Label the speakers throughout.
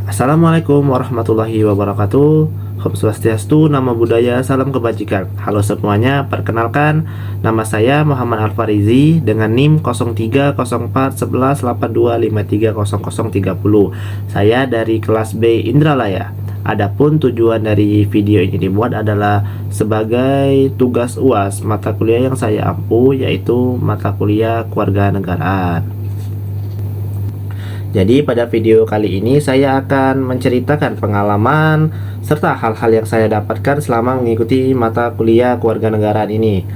Speaker 1: Assalamualaikum warahmatullahi wabarakatuh. Om Swastiastu, Namo Buddhaya, Salam Kebajikan. Halo semuanya, perkenalkan nama saya Muhammad Alfarizi dengan NIM 03041182530030. Saya dari kelas B Indralaya. Adapun tujuan dari video ini dibuat adalah sebagai tugas UAS mata kuliah yang saya ampu, yaitu mata kuliah kewarganegaraan. Jadi pada video kali ini saya akan menceritakan pengalaman serta hal-hal yang saya dapatkan selama mengikuti mata kuliah kewarganegaraan ini.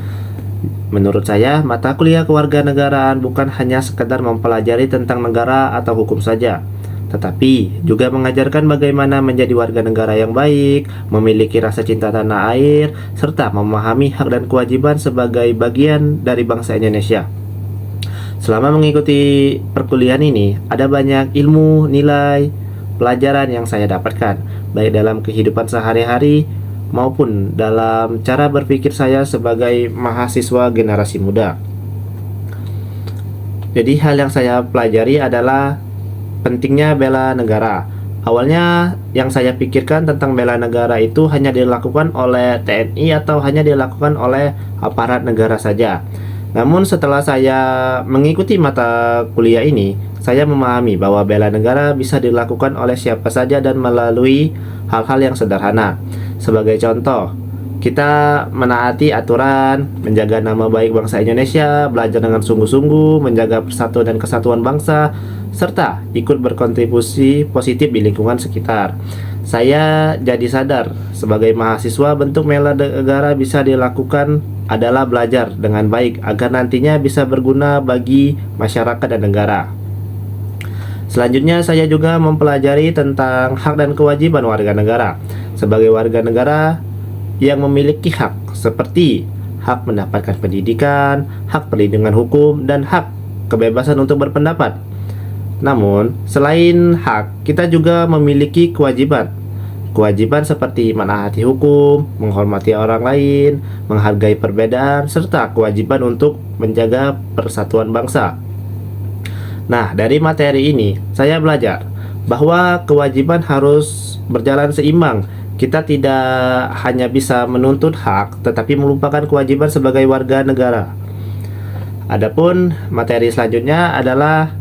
Speaker 1: Menurut saya, mata kuliah kewarganegaraan bukan hanya sekedar mempelajari tentang negara atau hukum saja, tetapi juga mengajarkan bagaimana menjadi warga negara yang baik, memiliki rasa cinta tanah air, serta memahami hak dan kewajiban sebagai bagian dari bangsa Indonesia. Selama mengikuti perkuliahan ini, ada banyak ilmu, nilai, pelajaran yang saya dapatkan, baik dalam kehidupan sehari-hari maupun dalam cara berpikir saya sebagai mahasiswa generasi muda. Jadi hal yang saya pelajari adalah pentingnya bela negara. Awalnya yang saya pikirkan tentang bela negara itu hanya dilakukan oleh TNI atau hanya dilakukan oleh aparat negara saja. Namun setelah saya mengikuti mata kuliah ini, saya memahami bahwa bela negara bisa dilakukan oleh siapa saja dan melalui hal-hal yang sederhana. Sebagai contoh, kita menaati aturan, menjaga nama baik bangsa Indonesia, belajar dengan sungguh-sungguh, menjaga persatuan dan kesatuan bangsa, serta ikut berkontribusi positif di lingkungan sekitar. Saya jadi sadar sebagai mahasiswa, bentuk bela negara bisa dilakukan adalah belajar dengan baik agar nantinya bisa berguna bagi masyarakat dan negara. Selanjutnya saya juga mempelajari tentang hak dan kewajiban warga negara. Sebagai warga negara yang memiliki hak seperti hak mendapatkan pendidikan, hak perlindungan hukum, dan hak kebebasan untuk berpendapat. Namun, selain hak, kita juga memiliki kewajiban. Kewajiban seperti menaati hukum, menghormati orang lain, menghargai perbedaan, serta kewajiban untuk menjaga persatuan bangsa. Nah, dari materi ini, saya belajar bahwa kewajiban harus berjalan seimbang. Kita tidak hanya bisa menuntut hak, tetapi melupakan kewajiban sebagai warga negara. Adapun materi selanjutnya adalah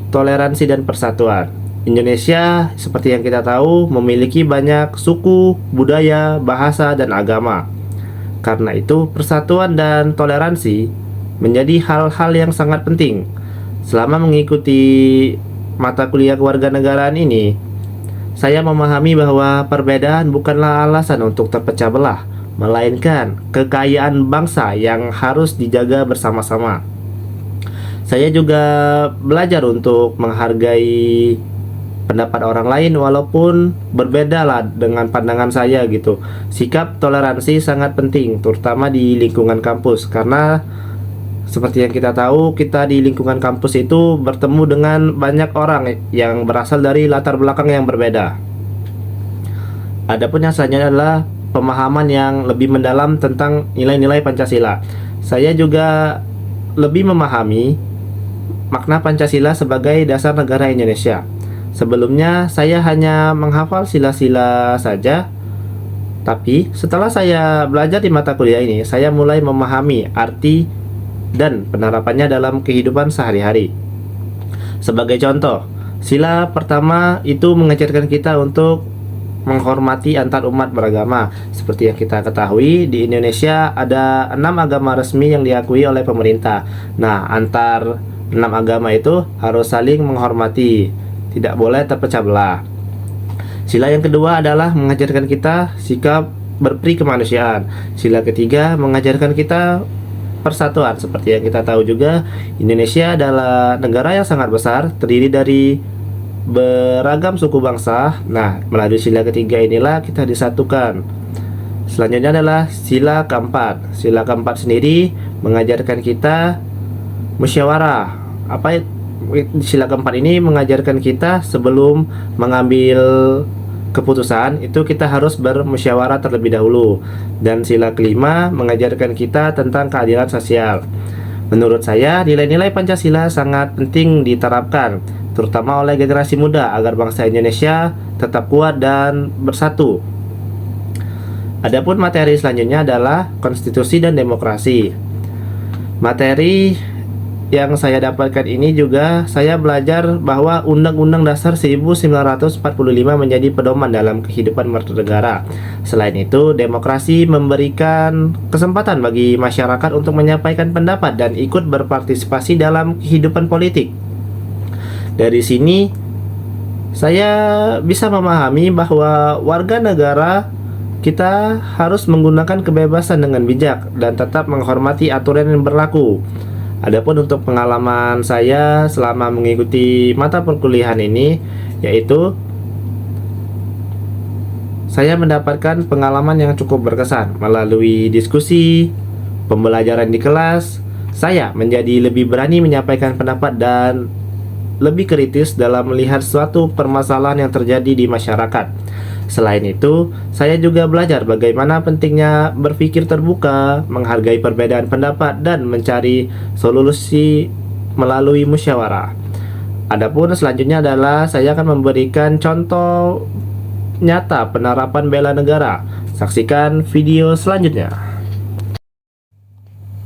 Speaker 1: toleransi dan persatuan. Indonesia, seperti yang kita tahu, memiliki banyak suku, budaya, bahasa, dan agama. Karena itu, persatuan dan toleransi menjadi hal-hal yang sangat penting. Selama mengikuti mata kuliah kewarganegaraan ini, saya memahami bahwa perbedaan bukanlah alasan untuk terpecah belah, melainkan kekayaan bangsa yang harus dijaga bersama-sama. Saya juga belajar untuk menghargai pendapat orang lain walaupun berbeda lah dengan pandangan saya gitu. Sikap toleransi sangat penting, terutama di lingkungan kampus, karena seperti yang kita tahu, kita di lingkungan kampus itu bertemu dengan banyak orang yang berasal dari latar belakang yang berbeda. Adapun yang selanjutnya adalah pemahaman yang lebih mendalam tentang nilai-nilai Pancasila. Saya juga lebih memahami makna Pancasila sebagai dasar negara Indonesia. Sebelumnya saya hanya menghafal sila-sila saja, tapi setelah saya belajar di mata kuliah ini, saya mulai memahami arti dan penerapannya dalam kehidupan sehari-hari. Sebagai contoh, sila pertama itu mengajarkan kita untuk menghormati antar umat beragama. Seperti yang kita ketahui, di Indonesia ada 6 agama resmi yang diakui oleh pemerintah. Nah, antar 6 agama itu harus saling menghormati, tidak boleh terpecah belah. Sila yang kedua adalah mengajarkan kita sikap berperi kemanusiaan. Sila ketiga mengajarkan kita persatuan. Seperti yang kita tahu juga, Indonesia adalah negara yang sangat besar, terdiri dari beragam suku bangsa. Nah, melalui sila ketiga inilah kita disatukan. Selanjutnya adalah sila keempat. Sila keempat sendiri mengajarkan kita musyawarah. Sila keempat ini mengajarkan kita sebelum mengambil keputusan itu kita harus bermusyawarah terlebih dahulu. Dan sila kelima mengajarkan kita tentang keadilan sosial. Menurut saya, nilai-nilai Pancasila sangat penting diterapkan, terutama oleh generasi muda agar bangsa Indonesia tetap kuat dan bersatu. Adapun materi selanjutnya adalah konstitusi dan demokrasi. Materi yang saya dapatkan ini juga saya belajar bahwa Undang-Undang Dasar 1945 menjadi pedoman dalam kehidupan bernegara. Selain itu, demokrasi memberikan kesempatan bagi masyarakat untuk menyampaikan pendapat dan ikut berpartisipasi dalam kehidupan politik. Dari sini, saya bisa memahami bahwa warga negara kita harus menggunakan kebebasan dengan bijak dan tetap menghormati aturan yang berlaku. Adapun untuk pengalaman saya selama mengikuti mata perkuliahan ini, yaitu saya mendapatkan pengalaman yang cukup berkesan melalui diskusi, pembelajaran di kelas. Saya menjadi lebih berani menyampaikan pendapat dan lebih kritis dalam melihat suatu permasalahan yang terjadi di masyarakat. Selain itu, saya juga belajar bagaimana pentingnya berpikir terbuka, menghargai perbedaan pendapat, dan mencari solusi melalui musyawarah. Adapun selanjutnya adalah saya akan memberikan contoh nyata penerapan bela negara. Saksikan video selanjutnya.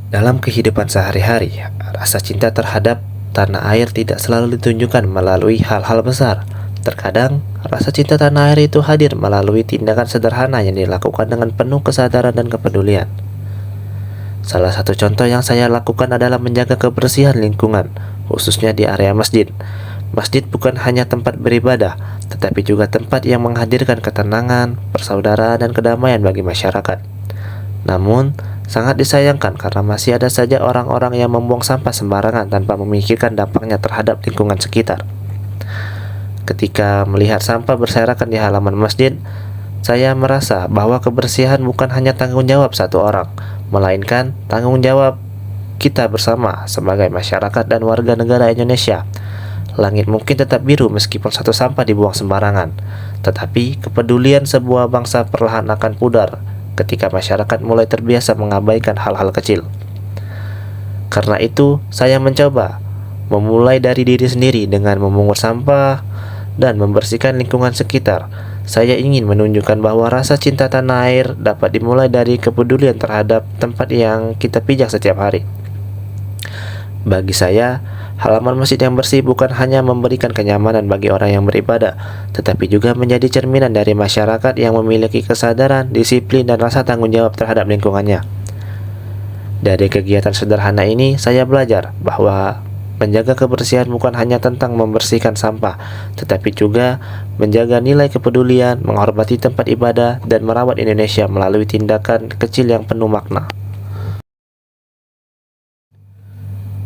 Speaker 2: Dalam kehidupan sehari-hari, rasa cinta terhadap tanah air tidak selalu ditunjukkan melalui hal-hal besar. Terkadang, rasa cinta tanah air itu hadir melalui tindakan sederhana yang dilakukan dengan penuh kesadaran dan kepedulian. Salah satu contoh yang saya lakukan adalah menjaga kebersihan lingkungan, khususnya di area masjid. Masjid bukan hanya tempat beribadah, tetapi juga tempat yang menghadirkan ketenangan, persaudaraan, dan kedamaian bagi masyarakat. Namun, sangat disayangkan karena masih ada saja orang-orang yang membuang sampah sembarangan tanpa memikirkan dampaknya terhadap lingkungan sekitar. Ketika melihat sampah berserakan di halaman masjid, saya merasa bahwa kebersihan bukan hanya tanggung jawab satu orang, melainkan tanggung jawab kita bersama sebagai masyarakat dan warga negara Indonesia. Langit mungkin tetap biru meskipun satu sampah dibuang sembarangan, tetapi kepedulian sebuah bangsa perlahan akan pudar ketika masyarakat mulai terbiasa mengabaikan hal-hal kecil. Karena itu, saya mencoba memulai dari diri sendiri dengan memungut sampah dan membersihkan lingkungan sekitar. Saya ingin menunjukkan bahwa rasa cinta tanah air dapat dimulai dari kepedulian terhadap tempat yang kita pijak setiap hari. Bagi saya, halaman masjid yang bersih bukan hanya memberikan kenyamanan bagi orang yang beribadah, tetapi juga menjadi cerminan dari masyarakat yang memiliki kesadaran, disiplin, dan rasa tanggung jawab terhadap lingkungannya. Dari kegiatan sederhana ini, saya belajar bahwa menjaga kebersihan bukan hanya tentang membersihkan sampah, tetapi juga menjaga nilai kepedulian, menghormati tempat ibadah, dan merawat Indonesia melalui tindakan kecil yang penuh makna.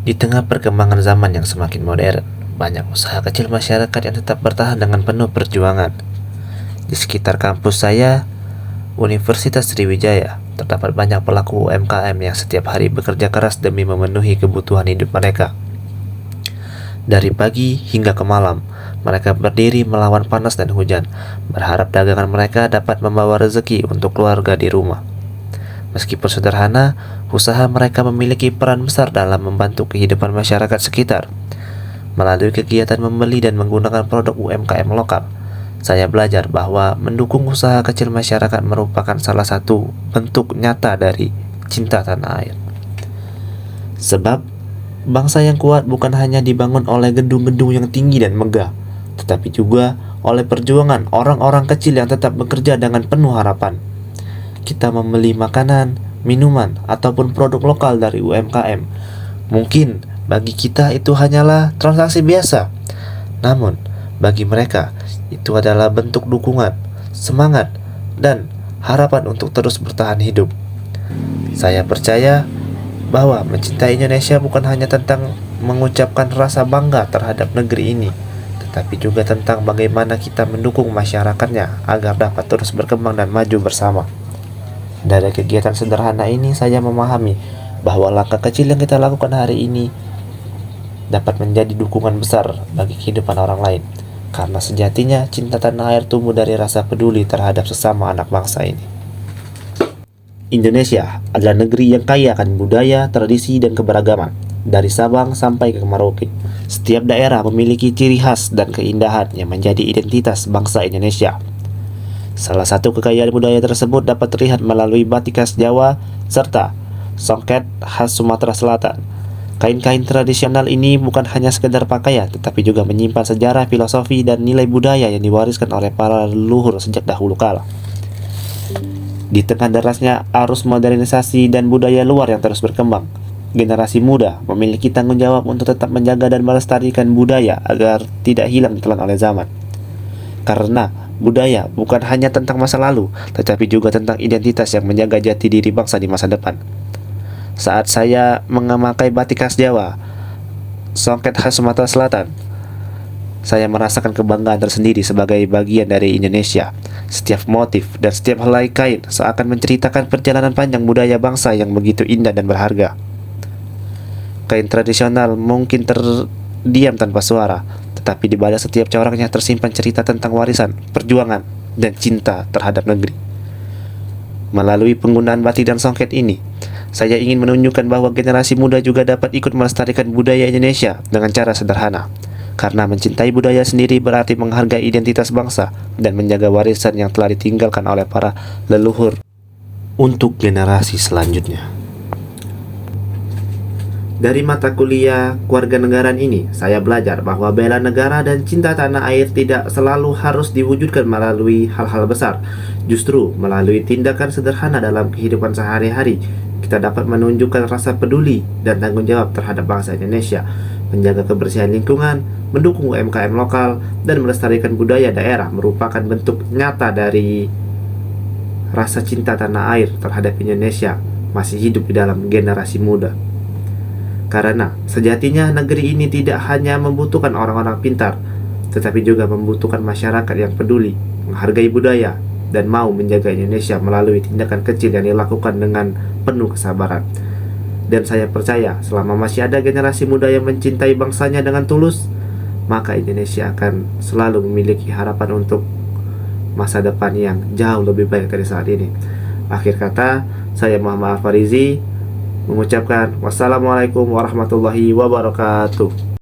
Speaker 2: Di tengah perkembangan zaman yang semakin modern, banyak usaha kecil masyarakat yang tetap bertahan dengan penuh perjuangan. Di sekitar kampus saya, Universitas Sriwijaya, terdapat banyak pelaku UMKM yang setiap hari bekerja keras demi memenuhi kebutuhan hidup mereka. Dari pagi hingga ke malam, mereka berdiri melawan panas dan hujan, berharap dagangan mereka dapat membawa rezeki untuk keluarga di rumah. Meskipun sederhana, usaha mereka memiliki peran besar dalam membantu kehidupan masyarakat sekitar. Melalui kegiatan membeli dan menggunakan produk UMKM lokal, saya belajar bahwa mendukung usaha kecil masyarakat merupakan salah satu bentuk nyata dari cinta tanah air. Sebab, bangsa yang kuat bukan hanya dibangun oleh gedung-gedung yang tinggi dan megah, tetapi juga oleh perjuangan orang-orang kecil yang tetap bekerja dengan penuh harapan. Kita membeli makanan, minuman, ataupun produk lokal dari UMKM. Mungkin bagi kita itu hanyalah transaksi biasa. Namun, bagi mereka, itu adalah bentuk dukungan, semangat, dan harapan untuk terus bertahan hidup. Saya percaya bahwa mencintai Indonesia bukan hanya tentang mengucapkan rasa bangga terhadap negeri ini, tetapi juga tentang bagaimana kita mendukung masyarakatnya agar dapat terus berkembang dan maju bersama. Dari kegiatan sederhana ini, saya memahami bahwa langkah kecil yang kita lakukan hari ini dapat menjadi dukungan besar bagi kehidupan orang lain. Karena sejatinya cinta tanah air tumbuh dari rasa peduli terhadap sesama anak bangsa ini. Indonesia adalah negeri yang kaya akan budaya, tradisi, dan keberagaman.
Speaker 1: dari Sabang sampai ke Merauke. Setiap daerah memiliki ciri khas dan keindahan yang menjadi identitas bangsa Indonesia. Salah satu kekayaan budaya tersebut dapat terlihat melalui batik khas Jawa serta songket khas Sumatera Selatan. Kain-kain tradisional ini bukan hanya sekedar pakaian, tetapi juga menyimpan sejarah, filosofi, dan nilai budaya yang diwariskan oleh para leluhur sejak dahulu kala. Di tengah derasnya arus modernisasi dan budaya luar yang terus berkembang, generasi muda memiliki tanggung jawab untuk tetap menjaga dan melestarikan budaya agar tidak hilang ditelan oleh zaman. Karena budaya bukan hanya tentang masa lalu, tetapi juga tentang identitas yang menjaga jati diri bangsa di masa depan. Saat saya memakai batik khas Jawa, songket khas Sumatera Selatan, saya merasakan kebanggaan tersendiri sebagai bagian dari Indonesia. Setiap motif dan setiap helai kain seakan menceritakan perjalanan panjang budaya bangsa yang begitu indah dan berharga. Kain tradisional mungkin terdiam tanpa suara, tetapi di balik setiap coraknya tersimpan cerita tentang warisan, perjuangan, dan cinta terhadap negeri. Melalui penggunaan batik dan songket ini, saya ingin menunjukkan bahwa generasi muda juga dapat ikut melestarikan budaya Indonesia dengan cara sederhana. Karena mencintai budaya sendiri berarti menghargai identitas bangsa dan menjaga warisan yang telah ditinggalkan oleh para leluhur untuk generasi selanjutnya. Dari mata kuliah kewarganegaraan ini, saya belajar bahwa bela negara dan cinta tanah air tidak selalu harus diwujudkan melalui hal-hal besar. Justru melalui tindakan sederhana dalam kehidupan sehari-hari, kita dapat menunjukkan rasa peduli dan tanggung jawab terhadap bangsa Indonesia, menjaga kebersihan lingkungan, mendukung UMKM lokal, dan melestarikan budaya daerah merupakan bentuk nyata dari rasa cinta tanah air terhadap Indonesia masih hidup di dalam generasi muda. Karena sejatinya negeri ini tidak hanya membutuhkan orang-orang pintar, tetapi juga membutuhkan masyarakat yang peduli, menghargai budaya, dan mau menjaga Indonesia melalui tindakan kecil yang dilakukan dengan penuh kesabaran. Dan saya percaya selama masih ada generasi muda yang mencintai bangsanya dengan tulus, maka Indonesia akan selalu memiliki harapan untuk masa depan yang jauh lebih baik dari saat ini. Akhir kata, saya Muhammad Al-Farizi mengucapkan wassalamualaikum warahmatullahi wabarakatuh.